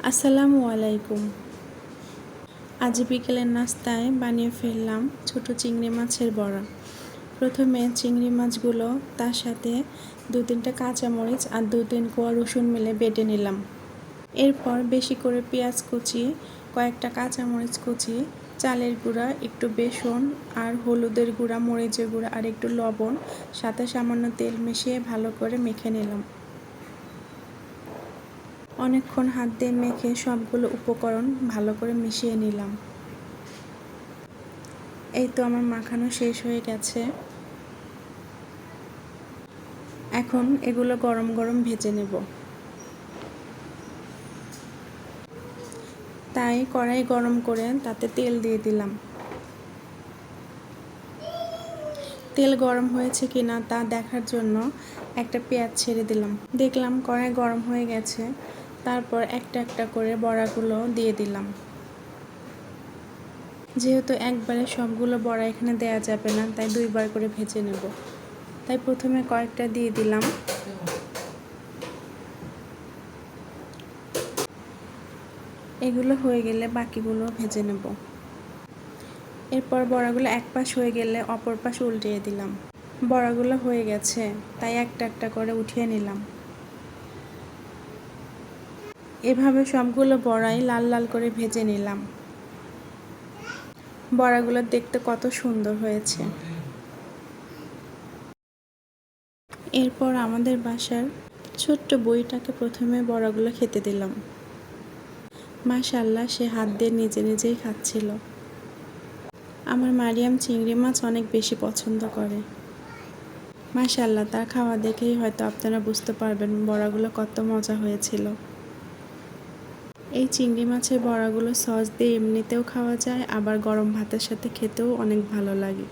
আসসালামু আলাইকুম। আজ বিকেলের নাস্তায় বানিয়ে ফেললাম ছোট চিংড়ি মাছের বড়া। প্রথমে চিংড়ি মাছগুলো তার সাথে 2-3টা কাঁচামরিচ আর 2-3 কোয়া রসুন মিলে বেটে নিলাম। এরপর বেশি করে পেঁয়াজ কুচি, কয়েকটা কাঁচামরিচ কুচি, চালের গুঁড়া, একটু বেসন আর হলুদের গুঁড়া, মরিচের গুঁড়া আর একটু লবণ, সাথে সামান্য তেল মিশিয়ে ভালো করে মেখে নিলাম। অনেকক্ষণ হাত দিয়ে মেখে সবগুলো উপকরণ ভালো করে মিশিয়ে নিলাম। এই তো আমার মাখানো শেষ হয়ে গেছে। এখন এগুলো গরম গরম ভেজে নেব। তাই কড়াই গরম করে তাতে তেল দিয়ে দিলাম। তেল গরম হয়েছে কিনা তা দেখার জন্য একটা পেঁয়াজ ছেড়ে দিলাম। দেখলাম কড়াই গরম হয়ে গেছে। তারপর একটা একটা করে বড়াগুলো দিয়ে দিলাম। যেহেতু একবারে সবগুলো বড়া এখানে দেয়া যাবে না, তাই 2বার করে ভেজে নেব। তাই প্রথমে কয়েকটা দিয়ে দিলাম। এগুলো হয়ে গেলে বাকিগুলো ভেজে নেব। এরপর বড়াগুলো এক পাশ হয়ে গেলে অপর পাশ উল্টিয়ে দিলাম। বড়াগুলো হয়ে গেছে, তাই একটা একটা করে উঠিয়ে নিলাম। এভাবে সবগুলো বড়াই লাল লাল করে ভেজে নিলাম। বড়াগুলো দেখতে কত সুন্দর হয়েছে। এরপর আমাদের বাসার ছোট্ট বইটাকে প্রথমে বড়াগুলো খেতে দিলাম। মাশাআল্লাহ, সে হাত দিয়ে নিজে নিজেই খাচ্ছিল। আমার মারিয়াম চিংড়ি মাছ অনেক বেশি পছন্দ করে। মাশাআল্লাহ, তার খাওয়া দেখেই হয়তো আপনারা বুঝতে পারবেন বড়াগুলো কত মজা হয়েছিল। এই চিংড়ি মাছের বড়াগুলো সস দিয়ে এমনিতেও খাওয়া যায়, আবার গরম ভাতের সাথে খেতেও অনেক ভালো লাগে।